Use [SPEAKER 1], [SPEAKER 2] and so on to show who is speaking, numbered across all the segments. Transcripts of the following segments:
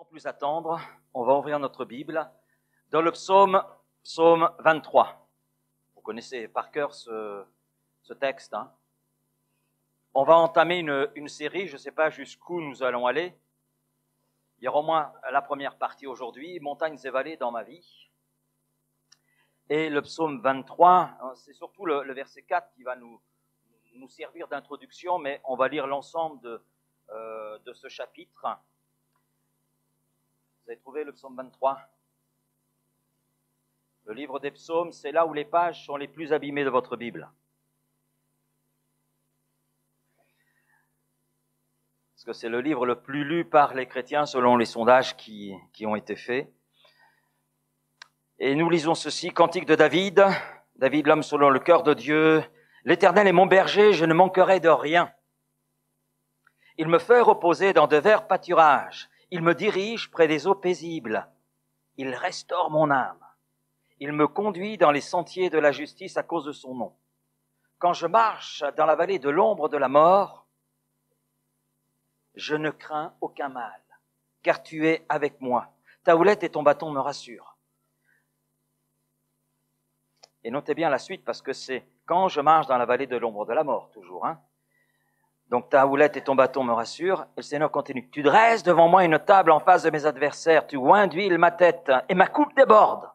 [SPEAKER 1] Sans plus attendre, on va ouvrir notre Bible dans le psaume 23. Vous connaissez par cœur ce texte. Hein? On va entamer une série, je ne sais pas jusqu'où nous allons aller. Il y aura au moins la première partie aujourd'hui, Montagnes et vallées dans ma vie. Et le psaume 23, c'est surtout le verset 4 qui va nous servir d'introduction, mais on va lire l'ensemble de ce chapitre. Vous avez trouvé le psaume 23? Le livre des psaumes, c'est là où les pages sont les plus abîmées de votre Bible. Parce que c'est le livre le plus lu par les chrétiens selon les sondages qui ont été faits. Et nous lisons ceci, Cantique de David, David l'homme selon le cœur de Dieu. L'Éternel est mon berger, je ne manquerai de rien. Il me fait reposer dans de verts pâturages. Il me dirige près des eaux paisibles. Il restaure mon âme. Il me conduit dans les sentiers de la justice à cause de son nom. Quand je marche dans la vallée de l'ombre de la mort, je ne crains aucun mal, car tu es avec moi. Ta houlette et ton bâton me rassurent. Et notez bien la suite, parce que c'est quand je marche dans la vallée de l'ombre de la mort, toujours. Hein. Donc ta houlette et ton bâton me rassurent. Et le Seigneur continue. Tu dresses devant moi une table en face de mes adversaires. Tu oins d'huile ma tête et ma coupe déborde.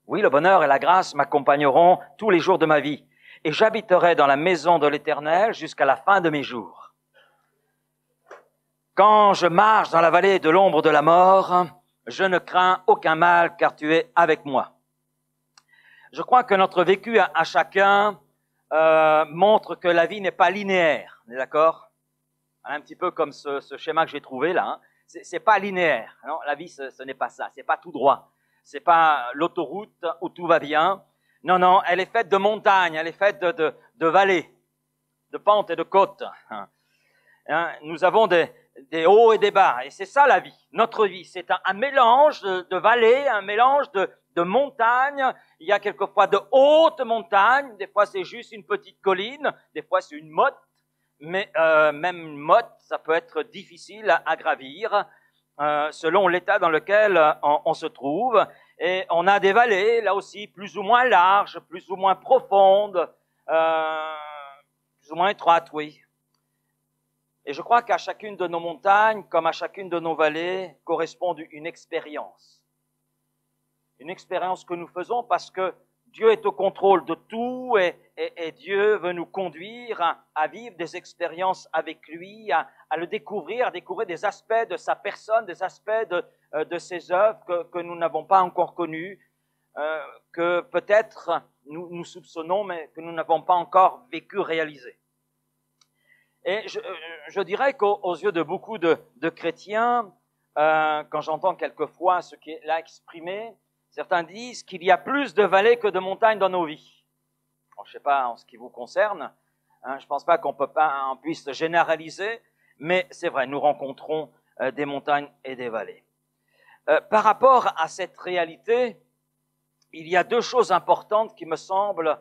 [SPEAKER 1] Oui, le bonheur et la grâce m'accompagneront tous les jours de ma vie. Et j'habiterai dans la maison de l'Éternel jusqu'à la fin de mes jours. Quand je marche dans la vallée de l'ombre de la mort, je ne crains aucun mal car tu es avec moi. Je crois que notre vécu à chacun montre que la vie n'est pas linéaire. On est d'accord? Un petit peu comme ce schéma que j'ai trouvé là. Hein. C'est pas linéaire. Non, la vie, ce n'est pas ça. C'est pas tout droit. C'est pas l'autoroute où tout va bien. Non, non, elle est faite de montagnes, elle est faite de vallées, de pentes et de côtes. Hein, nous avons des hauts et des bas. Et c'est ça la vie. Notre vie, c'est un mélange de vallées, un mélange de montagnes. Il y a quelquefois de hautes montagnes. Des fois, c'est juste une petite colline. Des fois, c'est une motte. Mais même une motte, ça peut être difficile à gravir selon l'état dans lequel on se trouve. Et on a des vallées, là aussi, plus ou moins larges, plus ou moins profondes, plus ou moins étroites, oui. Et je crois qu'à chacune de nos montagnes, comme à chacune de nos vallées, correspond une expérience. Une expérience que nous faisons parce que Dieu est au contrôle de tout et Dieu veut nous conduire à vivre des expériences avec lui, à le découvrir, à découvrir des aspects de sa personne, des aspects de ses œuvres que nous n'avons pas encore connus, que peut-être nous soupçonnons, mais que nous n'avons pas encore vécu, réalisé. Et je dirais qu'aux yeux de beaucoup de chrétiens, quand j'entends quelquefois ce qui est là exprimé, certains disent qu'il y a plus de vallées que de montagnes dans nos vies. Alors, je ne sais pas en ce qui vous concerne, hein, je ne pense pas qu'on puisse généraliser, mais c'est vrai, nous rencontrons des montagnes et des vallées. Par rapport à cette réalité, il y a deux choses importantes qui me semblent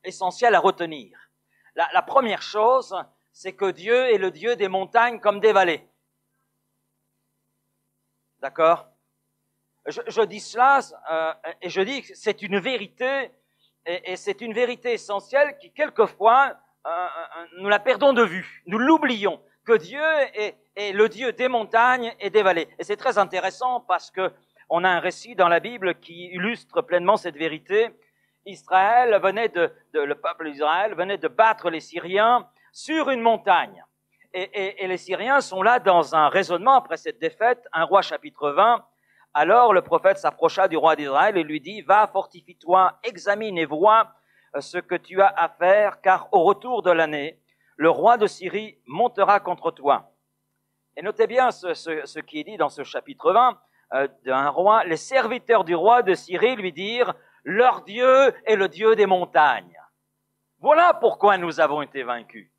[SPEAKER 1] essentielles à retenir. La première chose, c'est que Dieu est le Dieu des montagnes comme des vallées. D'accord ? Je dis cela et je dis que c'est une vérité et c'est une vérité essentielle qui quelquefois nous la perdons de vue, nous l'oublions, que Dieu est le Dieu des montagnes et des vallées. Et c'est très intéressant parce que on a un récit dans la Bible qui illustre pleinement cette vérité. Le peuple d'Israël venait de battre les Syriens sur une montagne. Et les Syriens sont là dans un raisonnement après cette défaite, 1 Roi chapitre 20. Alors le prophète s'approcha du roi d'Israël et lui dit, va, fortifie-toi, examine et vois ce que tu as à faire, car au retour de l'année, le roi de Syrie montera contre toi. Et notez bien ce qui est dit dans ce chapitre 20 d'un roi. Les serviteurs du roi de Syrie lui dirent, leur Dieu est le Dieu des montagnes. Voilà pourquoi nous avons été vaincus.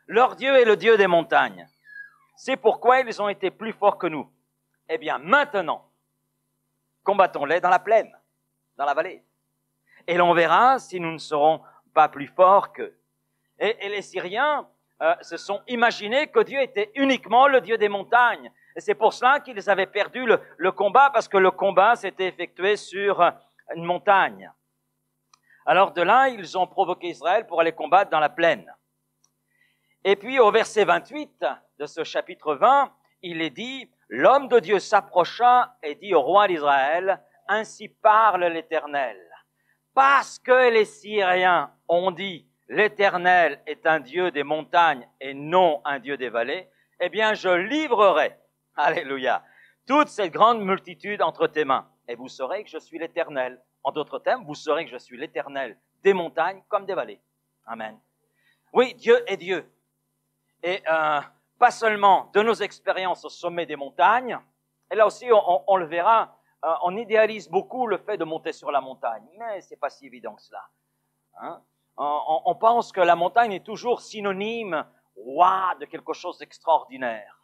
[SPEAKER 1] Leur Dieu est le Dieu des montagnes. C'est pourquoi ils ont été plus forts que nous. Eh bien, maintenant, combattons-les dans la plaine, dans la vallée. Et l'on verra si nous ne serons pas plus forts qu'eux. Et les Syriens se sont imaginés que Dieu était uniquement le Dieu des montagnes. Et c'est pour cela qu'ils avaient perdu le combat, parce que le combat s'était effectué sur une montagne. Alors de là, ils ont provoqué Israël pour aller combattre dans la plaine. Et puis au verset 28 de ce chapitre 20, il est dit, l'homme de Dieu s'approcha et dit au roi d'Israël, ainsi parle l'Éternel. Parce que les Syriens ont dit, l'Éternel est un Dieu des montagnes et non un Dieu des vallées, eh bien je livrerai, alléluia, toute cette grande multitude entre tes mains. Et vous saurez que je suis l'Éternel. En d'autres termes, vous saurez que je suis l'Éternel des montagnes comme des vallées. Amen. Oui, Dieu est Dieu. Et pas seulement de nos expériences au sommet des montagnes, et là aussi on le verra, on idéalise beaucoup le fait de monter sur la montagne, mais c'est pas si évident que cela. Hein? On pense que la montagne est toujours synonyme de quelque chose d'extraordinaire.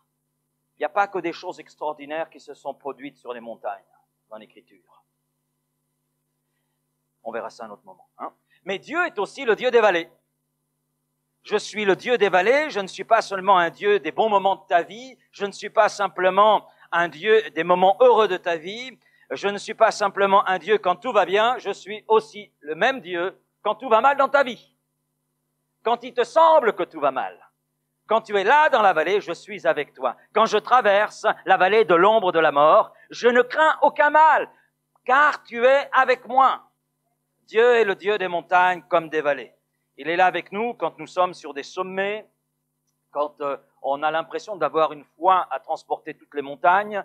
[SPEAKER 1] Il n'y a pas que des choses extraordinaires qui se sont produites sur les montagnes dans l'Écriture. On verra ça à un autre moment. Hein? Mais Dieu est aussi le Dieu des vallées. Je suis le Dieu des vallées, je ne suis pas seulement un Dieu des bons moments de ta vie, je ne suis pas simplement un Dieu des moments heureux de ta vie, je ne suis pas simplement un Dieu quand tout va bien, je suis aussi le même Dieu quand tout va mal dans ta vie. Quand il te semble que tout va mal. Quand tu es là dans la vallée, je suis avec toi. Quand je traverse la vallée de l'ombre de la mort, je ne crains aucun mal, car tu es avec moi. Dieu est le Dieu des montagnes comme des vallées. Il est là avec nous quand nous sommes sur des sommets, quand on a l'impression d'avoir une foi à transporter toutes les montagnes,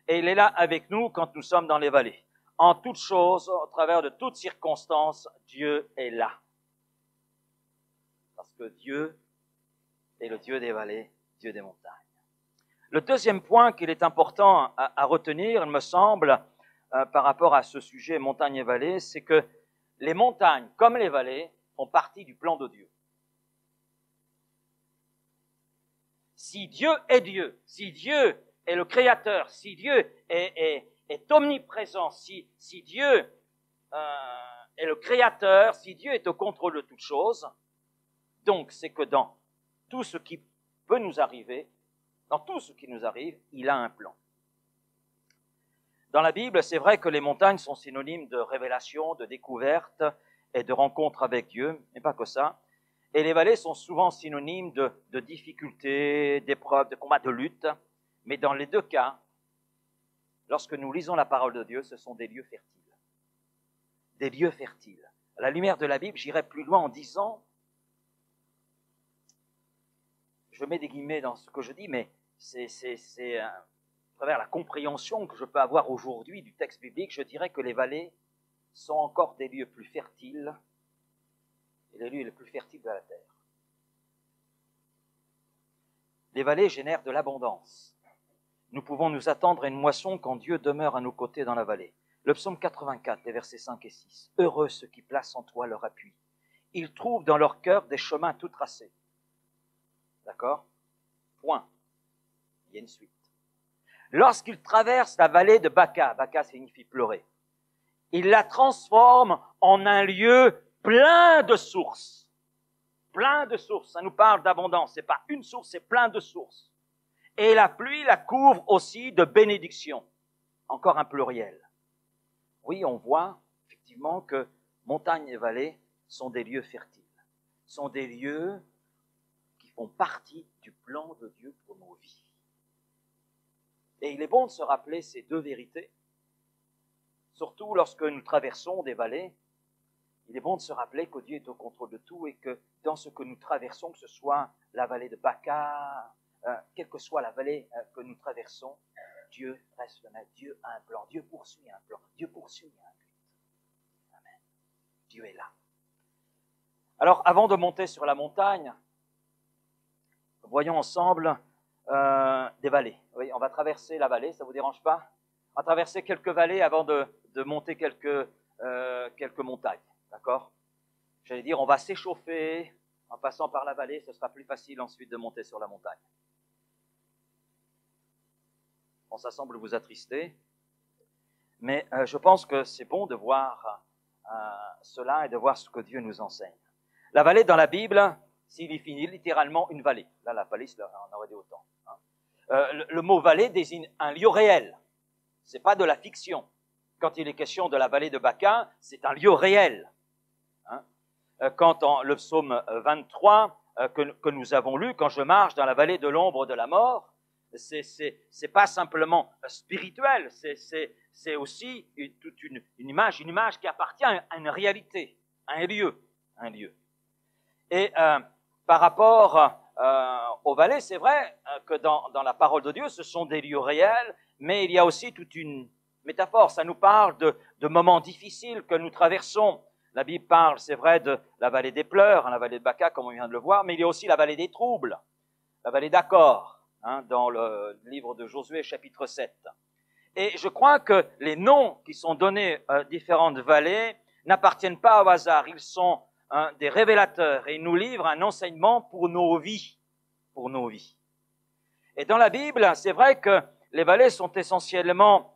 [SPEAKER 1] et il est là avec nous quand nous sommes dans les vallées. En toutes choses, au travers de toutes circonstances, Dieu est là. Parce que Dieu est le Dieu des vallées, Dieu des montagnes. Le deuxième point qu'il est important à retenir, il me semble, par rapport à ce sujet montagnes et vallées, c'est que les montagnes, comme les vallées, font partie du plan de Dieu. Si Dieu est Dieu, si Dieu est le Créateur, si Dieu est omniprésent, si Dieu est le Créateur, si Dieu est au contrôle de toutes choses, donc c'est que dans tout ce qui peut nous arriver, dans tout ce qui nous arrive, il a un plan. Dans la Bible, c'est vrai que les montagnes sont synonymes de révélation, de découverte et de rencontre avec Dieu, mais pas que ça. Et les vallées sont souvent synonymes de difficultés, d'épreuves, de combats, de luttes. Mais dans les deux cas, lorsque nous lisons la parole de Dieu, ce sont des lieux fertiles. Des lieux fertiles. À la lumière de la Bible, j'irai plus loin en disant, je mets des guillemets dans ce que je dis, mais c'est à travers la compréhension que je peux avoir aujourd'hui du texte biblique, je dirais que les vallées sont encore des lieux plus fertiles et les lieux les plus fertiles de la terre. Les vallées génèrent de l'abondance. Nous pouvons nous attendre à une moisson quand Dieu demeure à nos côtés dans la vallée. Le psaume 84, les versets 5 et 6. Heureux ceux qui placent en toi leur appui. Ils trouvent dans leur cœur des chemins tout tracés. D'accord? Point. Il y a une suite. Lorsqu'ils traversent la vallée de Baca, Baca signifie pleurer, ils la transforment en un lieu plein de sources. Plein de sources. Ça nous parle d'abondance. C'est pas une source, c'est plein de sources. Et la pluie la couvre aussi de bénédictions. Encore un pluriel. Oui, on voit effectivement que montagnes et vallées sont des lieux fertiles. Sont des lieux qui font partie du plan de Dieu pour nos vies. Et il est bon de se rappeler ces deux vérités. Surtout lorsque nous traversons des vallées, il est bon de se rappeler que Dieu est au contrôle de tout et que dans ce que nous traversons, que ce soit la vallée de Baca, quelle que soit la vallée que nous traversons, Dieu reste le maître. Dieu a un plan. Dieu poursuit un plan. Dieu poursuit un but. Amen. Dieu est là. Alors, avant de monter sur la montagne, voyons ensemble des vallées. Oui, on va traverser la vallée, ça ne vous dérange pas? On va traverser quelques vallées avant de monter quelques montagnes. D'accord? J'allais dire, on va s'échauffer en passant par la vallée, ce sera plus facile ensuite de monter sur la montagne. Bon, ça semble vous attrister, mais je pense que c'est bon de voir cela et de voir ce que Dieu nous enseigne. La vallée dans la Bible signifie littéralement une vallée. Là, la vallée, on aurait dit autant. Le mot vallée désigne un lieu réel. C'est pas de la fiction. Quand il est question de la vallée de Baca, c'est un lieu réel. Hein? Quand le psaume 23 que nous avons lu, quand je marche dans la vallée de l'ombre de la mort, c'est pas simplement spirituel, c'est aussi toute une image qui appartient à une réalité, à un lieu. Et par rapport aux vallées, c'est vrai que dans la parole de Dieu, ce sont des lieux réels, mais il y a aussi toute une métaphore. Ça nous parle de moments difficiles que nous traversons. La Bible parle, c'est vrai, de la vallée des pleurs, la vallée de Baca, comme on vient de le voir, mais il y a aussi la vallée des troubles, la vallée d'Accord, dans le livre de Josué, chapitre 7. Et je crois que les noms qui sont donnés à différentes vallées n'appartiennent pas au hasard. Ils sont des révélateurs et ils nous livrent un enseignement pour nos vies. Pour nos vies. Et dans la Bible, c'est vrai que les vallées sont essentiellement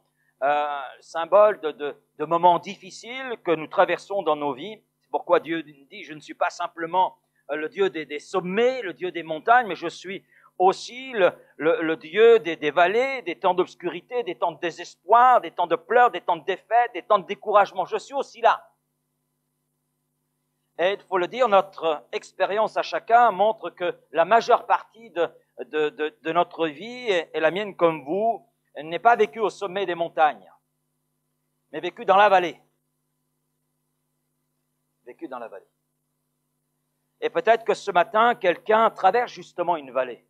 [SPEAKER 1] symboles de moments difficiles que nous traversons dans nos vies. C'est pourquoi Dieu dit, je ne suis pas simplement le Dieu des sommets, le Dieu des montagnes, mais je suis aussi le Dieu des vallées, des temps d'obscurité, des temps de désespoir, des temps de pleurs, des temps de défaite, des temps de découragement. Je suis aussi là. Et il faut le dire, notre expérience à chacun montre que la majeure partie de notre vie, et la mienne comme vous, n'est pas vécue au sommet des montagnes, mais vécue dans la vallée. Vécue dans la vallée. Et peut-être que ce matin, quelqu'un traverse justement une vallée.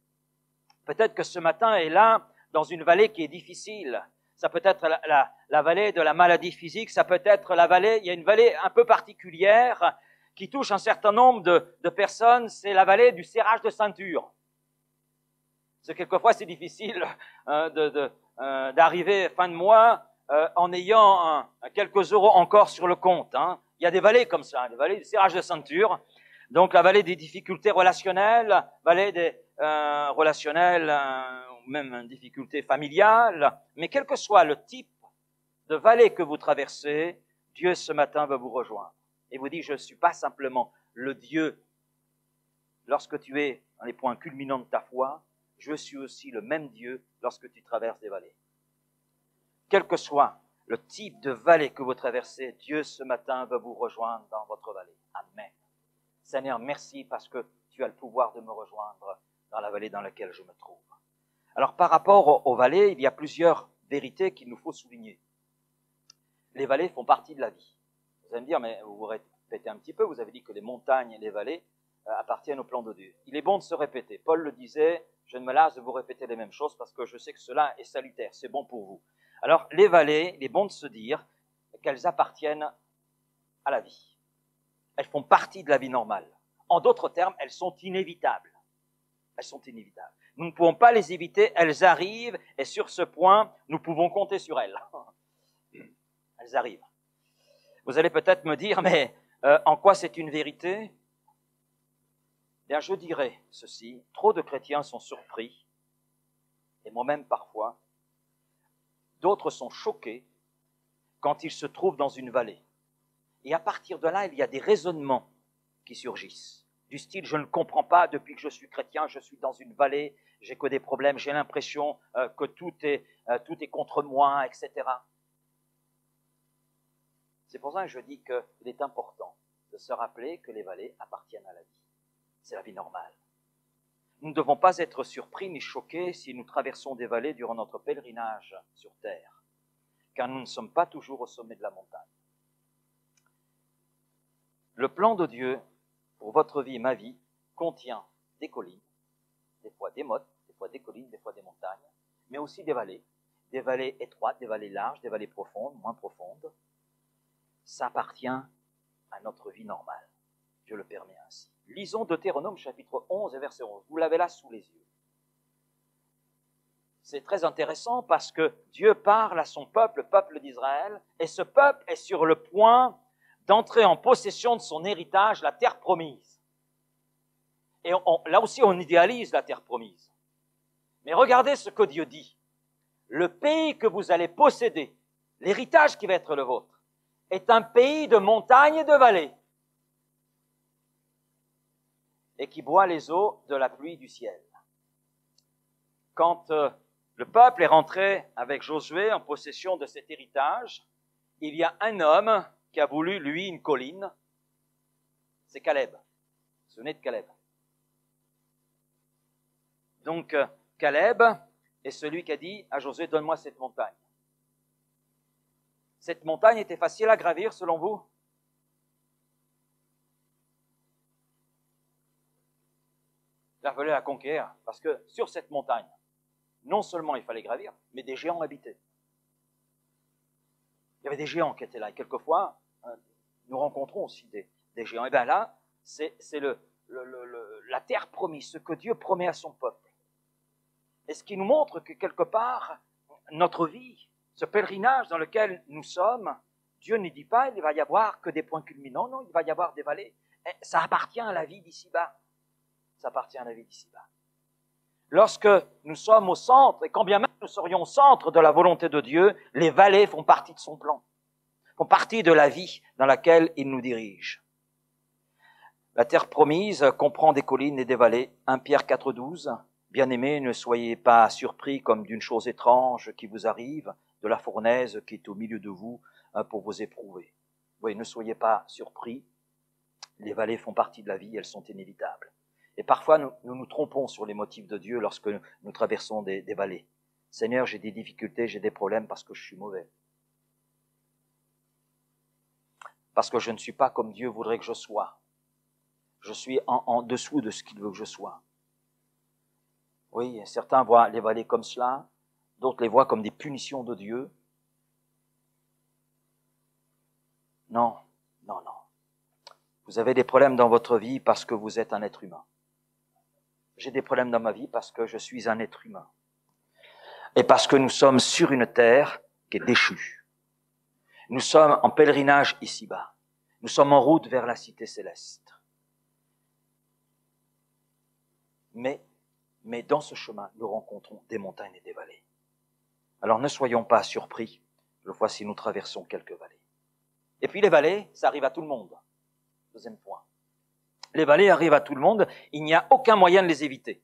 [SPEAKER 1] Peut-être que ce matin est là, dans une vallée qui est difficile. Ça peut être la vallée de la maladie physique, ça peut être la vallée, il y a une vallée un peu particulière qui touche un certain nombre de personnes, c'est la vallée du serrage de ceinture. C'est quelquefois c'est difficile d'arriver fin de mois en ayant quelques euros encore sur le compte. Il y a des vallées comme ça, des vallées du serrage de ceinture. Donc la vallée des difficultés relationnelles, vallée des relationnelles, même difficultés familiales. Mais quel que soit le type de vallée que vous traversez, Dieu ce matin va vous rejoindre. Et vous dit, je ne suis pas simplement le Dieu lorsque tu es dans les points culminants de ta foi, je suis aussi le même Dieu lorsque tu traverses des vallées. Quel que soit le type de vallée que vous traversez, Dieu ce matin va vous rejoindre dans votre vallée. Amen. Seigneur, merci parce que tu as le pouvoir de me rejoindre dans la vallée dans laquelle je me trouve. Alors par rapport aux vallées, il y a plusieurs vérités qu'il nous faut souligner. Les vallées font partie de la vie. Vous allez me dire, mais vous vous répétez un petit peu, vous avez dit que les montagnes et les vallées appartiennent au plan de Dieu. Il est bon de se répéter. Paul le disait, je ne me lasse de vous répéter les mêmes choses parce que je sais que cela est salutaire, c'est bon pour vous. Alors les vallées, il est bon de se dire qu'elles appartiennent à la vie. Elles font partie de la vie normale. En d'autres termes, elles sont inévitables. Elles sont inévitables. Nous ne pouvons pas les éviter, elles arrivent et sur ce point, nous pouvons compter sur elles. Elles arrivent. Vous allez peut-être me dire, mais en quoi c'est une vérité ? Bien, je dirais ceci, trop de chrétiens sont surpris, et moi-même parfois, d'autres sont choqués quand ils se trouvent dans une vallée. Et à partir de là, il y a des raisonnements qui surgissent, du style, je ne comprends pas, depuis que je suis chrétien, je suis dans une vallée, j'ai que des problèmes, j'ai l'impression que tout est contre moi, etc. C'est pour ça que je dis qu'il est important de se rappeler que les vallées appartiennent à la vie. C'est la vie normale. Nous ne devons pas être surpris ni choqués si nous traversons des vallées durant notre pèlerinage sur terre, car nous ne sommes pas toujours au sommet de la montagne. Le plan de Dieu pour votre vie et ma vie contient des collines, des fois des mottes, des fois des collines, des fois des montagnes, mais aussi des vallées étroites, des vallées larges, des vallées profondes, moins profondes. Ça appartient à notre vie normale. Dieu le permet ainsi. Lisons Deutéronome chapitre 11 et verset 11. Vous l'avez là sous les yeux. C'est très intéressant parce que Dieu parle à son peuple, le peuple d'Israël, et ce peuple est sur le point d'entrer en possession de son héritage, la terre promise. Et là aussi, on idéalise la terre promise. Mais regardez ce que Dieu dit. Le pays que vous allez posséder, l'héritage qui va être le vôtre, est un pays de montagnes et de vallées, et qui boit les eaux de la pluie du ciel. quand le peuple est rentré avec Josué en possession de cet héritage, il y a un homme qui a voulu, lui, une colline. C'est Caleb. Vous vous souvenez de Caleb? Donc, Caleb est celui qui a dit à Josué, donne-moi cette montagne. Cette montagne était facile à gravir, selon vous? Il a fallu la conquérir, parce que sur cette montagne, non seulement il fallait gravir, mais des géants habitaient. Il y avait des géants qui étaient là, et quelquefois, nous rencontrons aussi des géants. Et bien là, c'est la terre promise, ce que Dieu promet à son peuple. Et ce qui nous montre que quelque part, notre vie, ce pèlerinage dans lequel nous sommes, Dieu ne dit pas il va y avoir que des points culminants, non, il va y avoir des vallées. Et ça appartient à la vie d'ici-bas. Ça appartient à la vie d'ici-bas. Lorsque nous sommes au centre, et quand bien même nous serions au centre de la volonté de Dieu, les vallées font partie de son plan, font partie de la vie dans laquelle il nous dirige. La terre promise comprend des collines et des vallées. 1 Pierre 4,12. Bien-aimés, ne soyez pas surpris comme d'une chose étrange qui vous arrive, de la fournaise qui est au milieu de vous pour vous éprouver. Oui, ne soyez pas surpris. Les vallées font partie de la vie, elles sont inévitables. Et parfois, nous nous trompons sur les motifs de Dieu lorsque nous traversons des vallées. Seigneur, j'ai des difficultés, j'ai des problèmes parce que je suis mauvais. Parce que je ne suis pas comme Dieu voudrait que je sois. Je suis en dessous de ce qu'il veut que je sois. Oui, certains voient les vallées comme cela, d'autres les voient comme des punitions de Dieu. Non, non, non. Vous avez des problèmes dans votre vie parce que vous êtes un être humain. J'ai des problèmes dans ma vie parce que je suis un être humain. Et parce que nous sommes sur une terre qui est déchue. Nous sommes en pèlerinage ici-bas. Nous sommes en route vers la cité céleste. Mais dans ce chemin, nous rencontrons des montagnes et des vallées. Alors ne soyons pas surpris le fois si nous traversons quelques vallées. Et puis les vallées, ça arrive à tout le monde. Deuxième point. Les vallées arrivent à tout le monde, il n'y a aucun moyen de les éviter.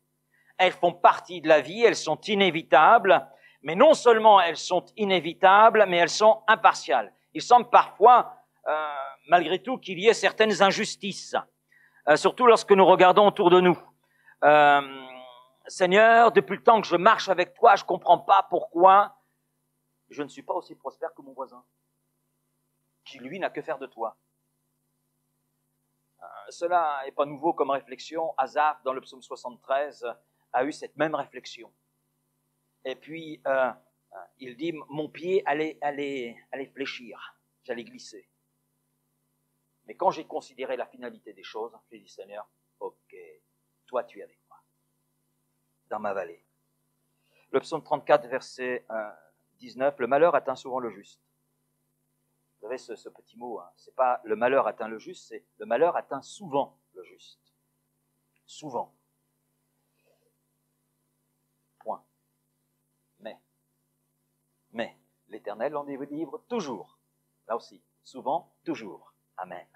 [SPEAKER 1] Elles font partie de la vie, elles sont inévitables, mais non seulement elles sont inévitables, mais elles sont impartiales. Il semble parfois, malgré tout, qu'il y ait certaines injustices, surtout lorsque nous regardons autour de nous. Seigneur, depuis le temps que je marche avec toi, je ne comprends pas pourquoi je ne suis pas aussi prospère que mon voisin, qui lui n'a que faire de toi. Cela n'est pas nouveau comme réflexion. Asaph, dans le psaume 73, a eu cette même réflexion. Et puis, il dit, mon pied allait fléchir, j'allais glisser. Mais quand j'ai considéré la finalité des choses, j'ai dit, Seigneur, ok, toi tu es avec moi, dans ma vallée. Le psaume 34, verset 19, le malheur atteint souvent le juste. Vous savez ce petit mot, hein, c'est pas le malheur atteint le juste, c'est le malheur atteint souvent le juste. Souvent. Point. Mais, l'Éternel en délivre toujours. Là aussi, souvent, toujours. Amen.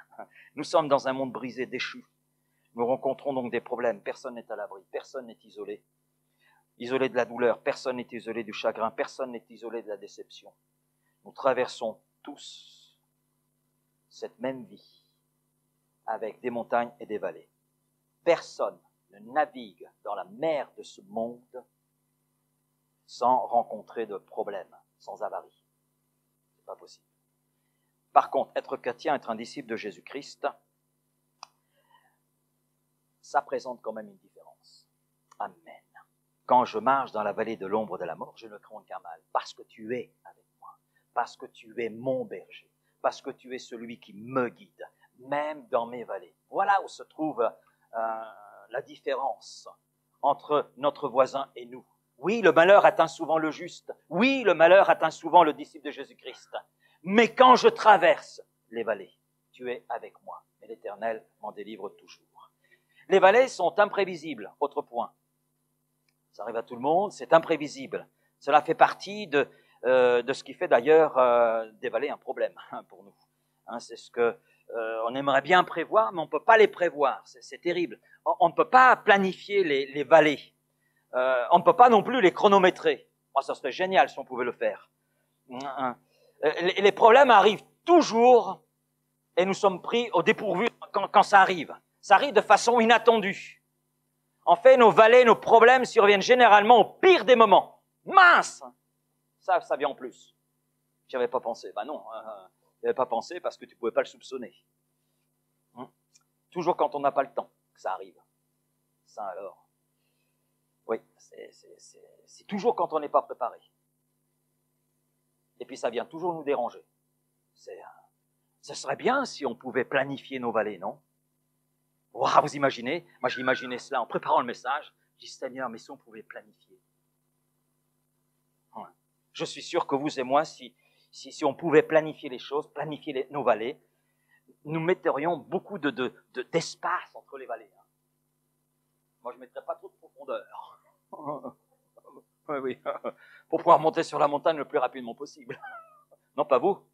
[SPEAKER 1] Nous sommes dans un monde brisé, déchu. Nous rencontrons donc des problèmes. Personne n'est à l'abri, personne n'est isolé. Isolé de la douleur, personne n'est isolé du chagrin, personne n'est isolé de la déception. Nous traversons tous cette même vie avec des montagnes et des vallées. Personne ne navigue dans la mer de ce monde sans rencontrer de problèmes, sans avarie. C'est pas possible. Par contre, être chrétien, être un disciple de Jésus-Christ, ça présente quand même une différence. Amen. Quand je marche dans la vallée de l'ombre de la mort, je ne crains aucun mal, parce que tu es avec moi, parce que tu es mon berger, parce que tu es celui qui me guide, même dans mes vallées. Voilà où se trouve la différence entre notre voisin et nous. Oui, le malheur atteint souvent le juste. Oui, le malheur atteint souvent le disciple de Jésus-Christ. Mais quand je traverse les vallées, tu es avec moi. Et l'Éternel m'en délivre toujours. Les vallées sont imprévisibles. Autre point. Ça arrive à tout le monde, c'est imprévisible. Cela fait partie de ce qui fait d'ailleurs des vallées un problème pour nous. C'est ce que on aimerait bien prévoir, mais on ne peut pas les prévoir. C'est terrible. On ne peut pas planifier les vallées. On ne peut pas non plus les chronométrer. Moi, ça serait génial si on pouvait le faire. Les problèmes arrivent toujours et nous sommes pris au dépourvu quand ça arrive. Ça arrive de façon inattendue. En fait, nos vallées, nos problèmes surviennent généralement au pire des moments. Mince! Ça vient en plus. J'y avais pas pensé. Ben non, j'y avais pas pensé parce que tu pouvais pas le soupçonner. Toujours quand on n'a pas le temps que ça arrive. Ça alors. Oui, c'est toujours quand on n'est pas préparé. Et puis ça vient toujours nous déranger. Ce serait bien si on pouvait planifier nos vallées, non? Wow, vous imaginez? Moi, j'ai imaginé cela en préparant le message. Je dis, Seigneur, mais si on pouvait planifier. Ouais. Je suis sûr que vous et moi, si on pouvait planifier les choses, planifier nos vallées, nous metterions beaucoup d'espace entre les vallées. Moi, je ne mettrais pas trop de profondeur. Oui. Pour pouvoir monter sur la montagne le plus rapidement possible. Non, pas vous?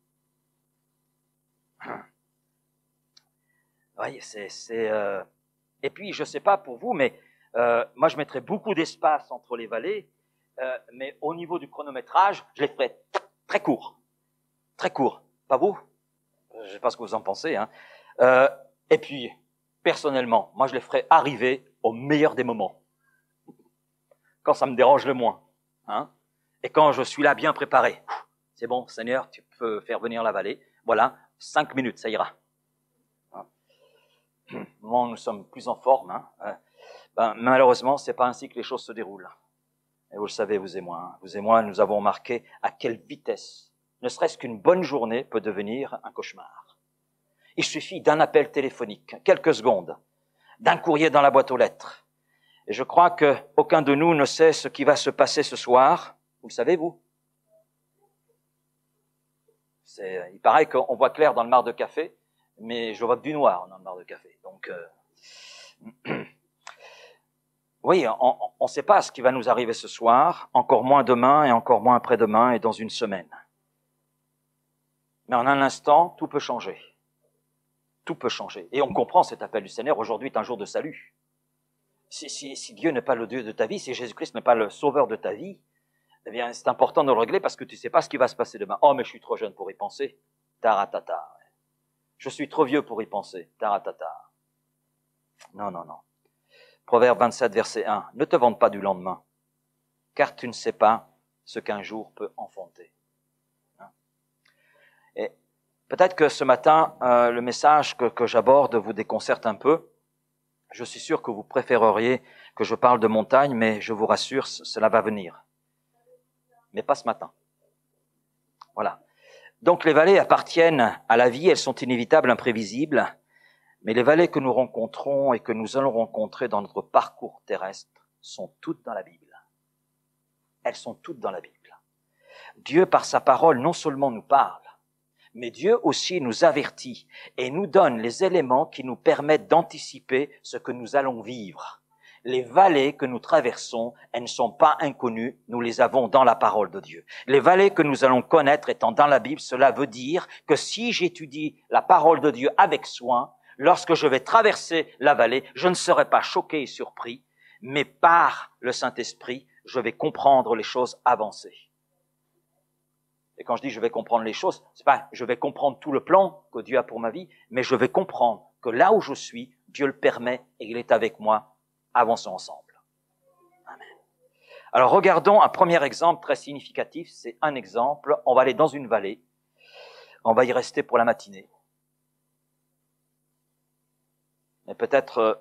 [SPEAKER 1] Oui, Et puis, je ne sais pas pour vous, mais moi, je mettrais beaucoup d'espace entre les vallées, mais au niveau du chronométrage, je les ferais très courts. Très courts. Pas vous? Je ne sais pas ce que vous en pensez. Et puis, personnellement, moi, je les ferais arriver au meilleur des moments. Quand ça me dérange le moins. Et quand je suis là bien préparé. C'est bon, Seigneur, tu peux faire venir la vallée. Voilà, 5 minutes, ça ira. Bon, nous sommes plus en forme. Malheureusement, c'est pas ainsi que les choses se déroulent. Et vous le savez, vous et moi. Vous et moi, nous avons remarqué à quelle vitesse, ne serait-ce qu'une bonne journée peut devenir un cauchemar. Il suffit d'un appel téléphonique, quelques secondes, d'un courrier dans la boîte aux lettres. Et je crois qu'aucun de nous ne sait ce qui va se passer ce soir. Vous le savez, vous? Il paraît qu'on voit clair dans le mar de café, mais je vois que du noir dans le mar de café. Donc, oui, on ne sait pas ce qui va nous arriver ce soir, encore moins demain et encore moins après-demain et dans une semaine. Mais en un instant, tout peut changer. Tout peut changer. Et on comprend cet appel du Seigneur. Aujourd'hui est un jour de salut. Si Dieu n'est pas le Dieu de ta vie, si Jésus-Christ n'est pas le sauveur de ta vie, eh bien, c'est important de le régler parce que tu ne sais pas ce qui va se passer demain. Oh, mais je suis trop jeune pour y penser. Taratata. Je suis trop vieux pour y penser. Taratata. Non. Proverbe 27, verset 1. Ne te vante pas du lendemain, car tu ne sais pas ce qu'un jour peut enfanter. Et peut-être que ce matin, le message que j'aborde vous déconcerte un peu. Je suis sûr que vous préféreriez que je parle de montagne, mais je vous rassure, cela va venir. Mais pas ce matin. Voilà. Donc les vallées appartiennent à la vie, elles sont inévitables, imprévisibles, mais les vallées que nous rencontrons et que nous allons rencontrer dans notre parcours terrestre sont toutes dans la Bible. Elles sont toutes dans la Bible. Dieu, par sa parole, non seulement nous parle, mais Dieu aussi nous avertit et nous donne les éléments qui nous permettent d'anticiper ce que nous allons vivre. Les vallées que nous traversons, elles ne sont pas inconnues, nous les avons dans la parole de Dieu. Les vallées que nous allons connaître étant dans la Bible, cela veut dire que si j'étudie la parole de Dieu avec soin, lorsque je vais traverser la vallée, je ne serai pas choqué et surpris, mais par le Saint-Esprit, je vais comprendre les choses avancées. Et quand je dis je vais comprendre les choses, c'est pas je vais comprendre tout le plan que Dieu a pour ma vie, mais je vais comprendre que là où je suis, Dieu le permet et il est avec moi. Avançons ensemble. Amen. Alors regardons un premier exemple très significatif, c'est un exemple. On va aller dans une vallée, on va y rester pour la matinée. Mais peut-être,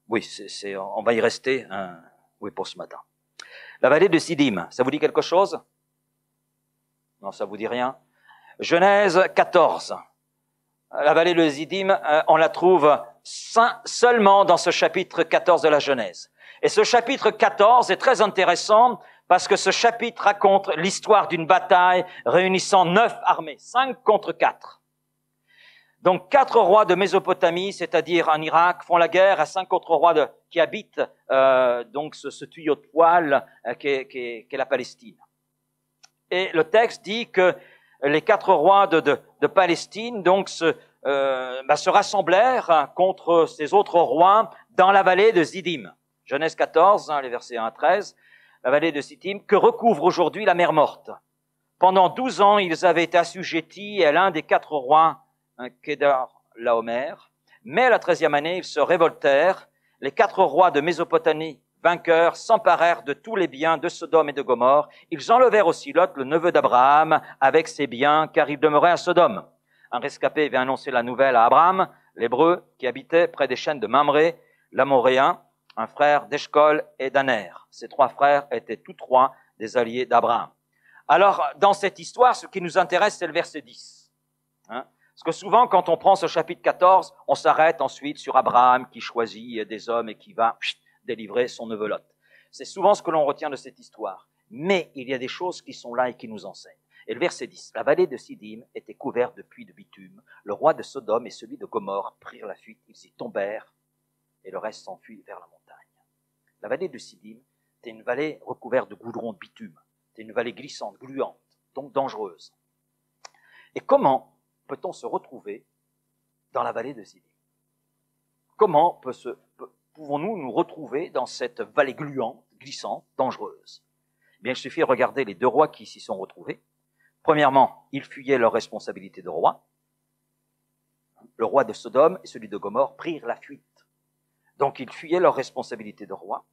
[SPEAKER 1] on va y rester pour ce matin. La vallée de Sidim, ça vous dit quelque chose? Non, ça vous dit rien. Genèse 14. La vallée de Sidim, on la trouve seulement dans ce chapitre 14 de la Genèse. Et ce chapitre 14 est très intéressant parce que ce chapitre raconte l'histoire d'une bataille réunissant 9 armées, 5 contre 4. Donc 4 rois de Mésopotamie, c'est-à-dire en Irak, font la guerre à 5 autres rois qui habitent donc ce tuyau de poêle qu'est la Palestine. Et le texte dit que les 4 rois de Palestine donc se rassemblèrent contre ces autres rois dans la vallée de Sidim. Genèse 14, les versets 1 à 13, la vallée de Sittim, que recouvre aujourd'hui la mer Morte. Pendant 12 ans, ils avaient été assujettis à l'un des 4 rois, Kedar-Laomer. Mais à la 13e année, ils se révoltèrent. Les 4 rois de Mésopotamie, vainqueurs, s'emparèrent de tous les biens de Sodome et de Gomorrhe. Ils enlevèrent aussi Lot, le neveu d'Abraham, avec ses biens, car il demeurait à Sodome. Un rescapé vint annoncer la nouvelle à Abraham, l'Hébreu, qui habitait près des chaînes de Mamré, l'Amoréen, un frère d'Eshcol et d'Aner. Ces 3 frères étaient tous 3 des alliés d'Abraham. Alors, dans cette histoire, ce qui nous intéresse, c'est le verset 10. Parce que souvent, quand on prend ce chapitre 14, on s'arrête ensuite sur Abraham qui choisit des hommes et qui va délivrer son neveu Lot. C'est souvent ce que l'on retient de cette histoire. Mais il y a des choses qui sont là et qui nous enseignent. Et le verset 10, la vallée de Siddim était couverte de puits de bitume. Le roi de Sodome et celui de Gomorrhe prirent la fuite. Ils y tombèrent et le reste s'enfuit vers la montagne. La vallée de Siddim était une vallée recouverte de goudron de bitume. C'était une vallée glissante, gluante, donc dangereuse. Et comment peut-on se retrouver dans la vallée de Siddim? Comment pouvons-nous nous retrouver dans cette vallée gluante, glissante, dangereuse? Eh bien, il suffit de regarder les 2 rois qui s'y sont retrouvés. Premièrement, ils fuyaient leur responsabilité de roi. Le roi de Sodome et celui de Gomorrhe prirent la fuite. Donc, ils fuyaient leur responsabilité de roi.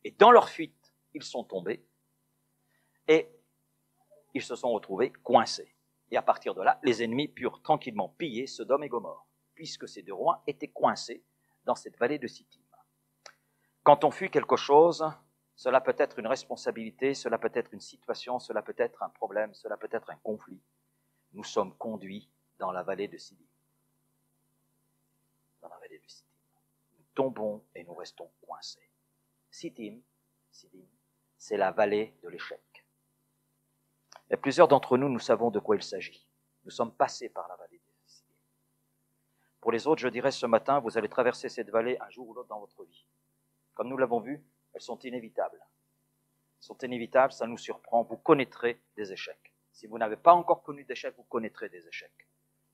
[SPEAKER 1] Et dans leur fuite, ils sont tombés. Et ils se sont retrouvés coincés. Et à partir de là, les ennemis purent tranquillement piller Sodome et Gomorrhe, puisque ces 2 rois étaient coincés dans cette vallée de Sittim. Quand on fuit quelque chose, cela peut être une responsabilité, cela peut être une situation, cela peut être un problème, cela peut être un conflit. Nous sommes conduits dans la vallée de Sittim. Dans la vallée de Sittim. Nous tombons et nous restons coincés. Sittim, c'est la vallée de l'échec. Et plusieurs d'entre nous, nous savons de quoi il s'agit. Nous sommes passés par la vallée de Sittim. Pour les autres, je dirais ce matin, vous allez traverser cette vallée un jour ou l'autre dans votre vie. Comme nous l'avons vu, elles sont inévitables. Elles sont inévitables, ça nous surprend. Vous connaîtrez des échecs. Si vous n'avez pas encore connu d'échecs, vous connaîtrez des échecs.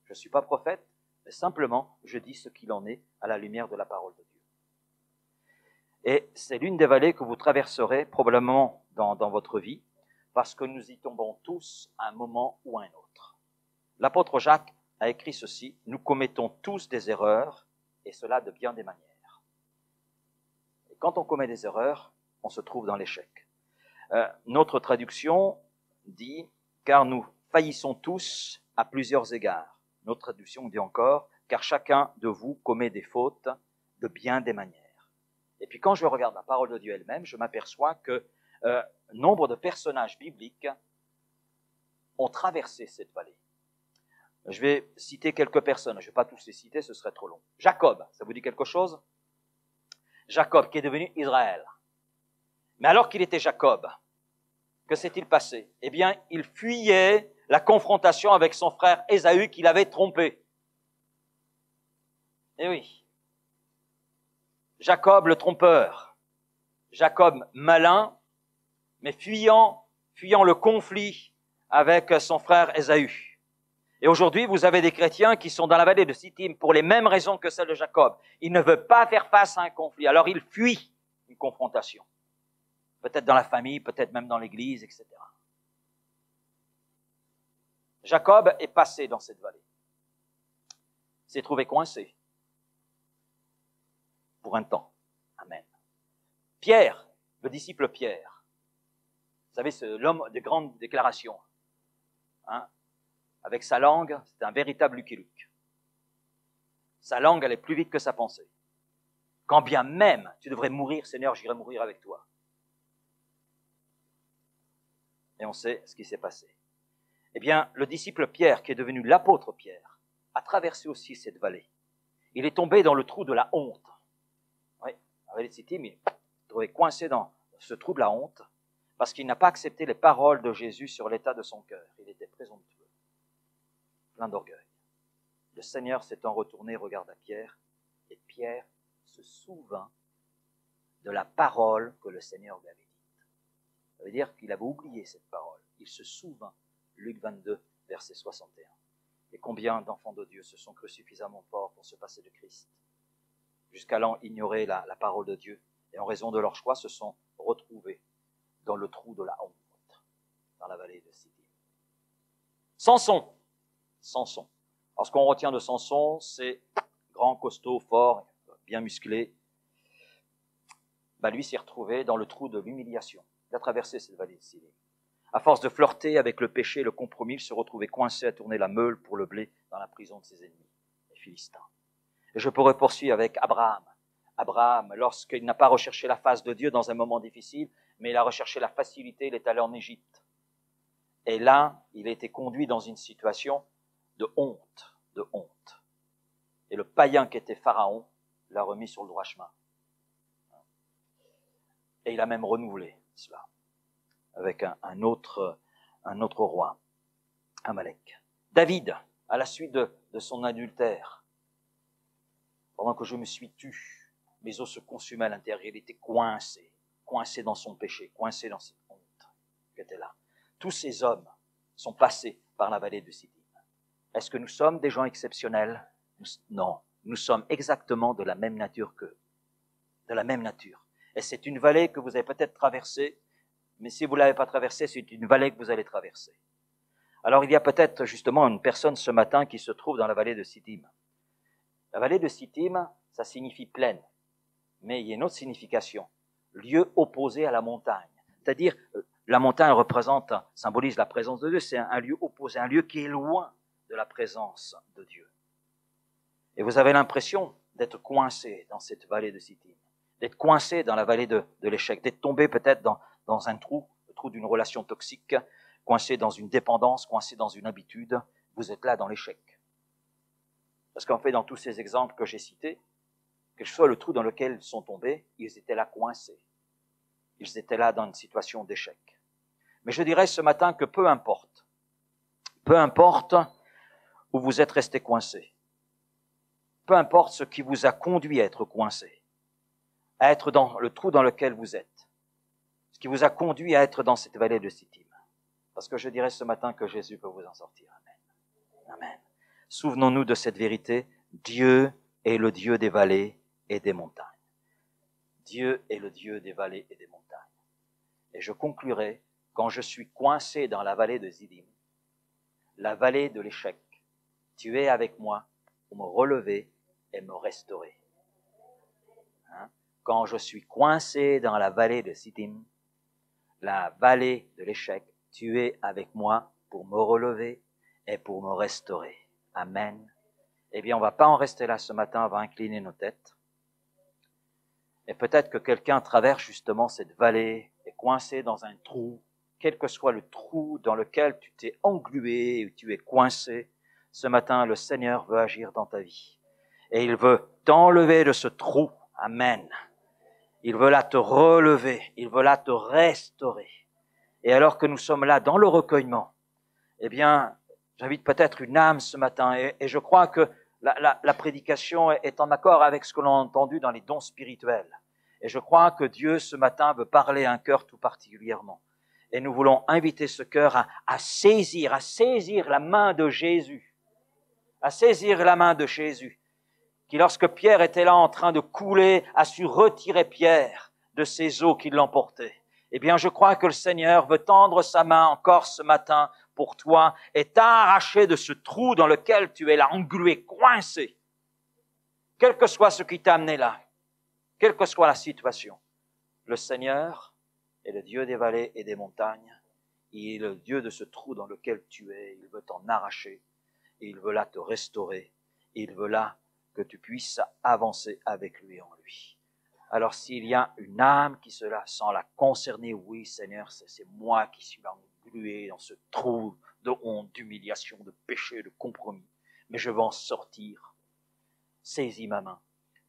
[SPEAKER 1] Je ne suis pas prophète, mais simplement, je dis ce qu'il en est à la lumière de la parole de Dieu. Et c'est l'une des vallées que vous traverserez probablement dans votre vie, parce que nous y tombons tous à un moment ou à un autre. L'apôtre Jacques a écrit ceci, « Nous commettons tous des erreurs, et cela de bien des manières. » Et quand on commet des erreurs, on se trouve dans l'échec. Notre traduction dit, « Car nous faillissons tous à plusieurs égards. » Notre traduction dit encore, « Car chacun de vous commet des fautes de bien des manières. » Et puis quand je regarde la parole de Dieu elle-même, je m'aperçois que nombre de personnages bibliques ont traversé cette vallée. Je vais citer quelques personnes, je ne vais pas tous les citer, ce serait trop long. Jacob, ça vous dit quelque chose? Jacob qui est devenu Israël. Mais alors qu'il était Jacob, que s'est-il passé? Eh bien, il fuyait la confrontation avec son frère Ésaü qu'il avait trompé. Eh oui. Jacob le trompeur. Jacob malin, mais fuyant le conflit avec son frère Ésaü. Et aujourd'hui, vous avez des chrétiens qui sont dans la vallée de Sittim pour les mêmes raisons que celles de Jacob. Ils ne veulent pas faire face à un conflit, alors ils fuient une confrontation. Peut-être dans la famille, peut-être même dans l'église, etc. Jacob est passé dans cette vallée. Il s'est trouvé coincé. Pour un temps. Amen. Pierre, le disciple Pierre. Vous savez, c'est l'homme de grande déclaration. Avec sa langue, c'est un véritable Lucky Luke. Sa langue allait plus vite que sa pensée. Quand bien même tu devrais mourir, Seigneur, j'irai mourir avec toi. Et on sait ce qui s'est passé. Eh bien, le disciple Pierre, qui est devenu l'apôtre Pierre, a traversé aussi cette vallée. Il est tombé dans le trou de la honte. Oui, la vallée de Sittim, il est trouvé coincé dans ce trou de la honte, parce qu'il n'a pas accepté les paroles de Jésus sur l'état de son cœur. Il était présomptueux, plein d'orgueil. Le Seigneur s'étant retourné, regarda Pierre, et Pierre se souvint de la parole que le Seigneur lui avait dite. Ça veut dire qu'il avait oublié cette parole. Il se souvint. Luc 22, verset 61. Et combien d'enfants de Dieu se sont crus suffisamment forts pour se passer de Christ, jusqu'à l'en ignorer la parole de Dieu et et en raison de leur choix se sont retrouvés dans le trou de la honte, dans la vallée de Siddim. Samson. Alors ce qu'on retient de Samson, c'est grand, costaud, fort, bien musclé. Lui s'est retrouvé dans le trou de l'humiliation. Il a traversé cette vallée de Siddim. À force de flirter avec le péché, le compromis, il se retrouvait coincé à tourner la meule pour le blé dans la prison de ses ennemis, les Philistins. Et je pourrais poursuivre avec Abraham. Abraham, lorsqu'il n'a pas recherché la face de Dieu dans un moment difficile, mais il a recherché la facilité, il est allé en Égypte. Et là, il a été conduit dans une situation de honte, de honte. Et le païen qui était Pharaon l'a remis sur le droit chemin. Et il a même renouvelé cela avec un autre roi, Amalek. David, à la suite de son adultère, pendant que je me suis tu, mes os se consumaient à l'intérieur, il était coincé dans son péché, coincé dans cette honte qui était là. Tous ces hommes sont passés par la vallée de Siddim. Est-ce que nous sommes des gens exceptionnels? Non, nous sommes exactement de la même nature qu'eux, de la même nature. Et c'est une vallée que vous avez peut-être traversée, mais si vous ne l'avez pas traversée, c'est une vallée que vous allez traverser. Alors il y a peut-être justement une personne ce matin qui se trouve dans la vallée de Siddim. La vallée de Siddim, ça signifie plaine, mais il y a une autre signification, lieu opposé à la montagne. C'est-à-dire, la montagne symbolise la présence de Dieu, c'est un lieu opposé, un lieu qui est loin de la présence de Dieu. Et vous avez l'impression d'être coincé dans cette vallée de Siddim, d'être coincé dans la vallée de l'échec, d'être tombé peut-être dans un trou, le trou d'une relation toxique, coincé dans une dépendance, coincé dans une habitude, vous êtes là dans l'échec. Parce qu'en fait, dans tous ces exemples que j'ai cités, quel que soit le trou dans lequel ils sont tombés, ils étaient là coincés. Ils étaient là dans une situation d'échec. Mais je dirais ce matin que peu importe où vous êtes resté coincé, peu importe ce qui vous a conduit à être coincé, à être dans le trou dans lequel vous êtes, ce qui vous a conduit à être dans cette vallée de Siddim. Parce que je dirais ce matin que Jésus peut vous en sortir. Amen. Amen. Souvenons-nous de cette vérité. Dieu est le Dieu des vallées et des montagnes. Dieu est le Dieu des vallées et des montagnes. Et je conclurai, quand je suis coincé dans la vallée de Siddim, la vallée de l'échec, tu es avec moi pour me relever et me restaurer. Quand je suis coincé dans la vallée de Siddim, la vallée de l'échec, tu es avec moi pour me relever et pour me restaurer. Amen. Eh bien, on ne va pas en rester là ce matin, on va incliner nos têtes. Et peut-être que quelqu'un traverse justement cette vallée, est coincé dans un trou, quel que soit le trou dans lequel tu t'es englué ou tu es coincé. Ce matin, le Seigneur veut agir dans ta vie. Et il veut t'enlever de ce trou. Amen. Il veut là te relever, il veut là te restaurer. Et alors que nous sommes là dans le recueillement, eh bien, j'invite peut-être une âme ce matin, et je crois que la prédication est en accord avec ce que l'on a entendu dans les dons spirituels. Et je crois que Dieu ce matin veut parler à un cœur tout particulièrement. Et nous voulons inviter ce cœur à saisir la main de Jésus, à saisir la main de Jésus, qui lorsque Pierre était là en train de couler, a su retirer Pierre de ces eaux qui l'emportaient. Eh bien, je crois que le Seigneur veut tendre sa main encore ce matin pour toi et t'arracher de ce trou dans lequel tu es là, englué, coincé. Quel que soit ce qui t'a amené là, quelle que soit la situation, le Seigneur est le Dieu des vallées et des montagnes. Il est le Dieu de ce trou dans lequel tu es. Il veut t'en arracher. Et il veut là te restaurer. Et il veut là que tu puisses avancer avec lui en lui. Alors s'il y a une âme qui se sent la concerner, oui Seigneur, c'est moi qui suis englué dans ce trou de honte, d'humiliation, de péché, de compromis. Mais je veux en sortir. Saisis ma main.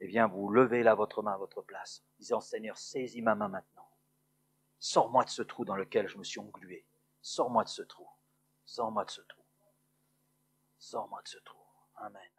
[SPEAKER 1] Eh bien, vous levez là votre main à votre place, disant Seigneur, saisis ma main maintenant. Sors-moi de ce trou dans lequel je me suis englué. Sors-moi de ce trou. Sors-moi de ce trou. Sors-moi de ce trou. Amen.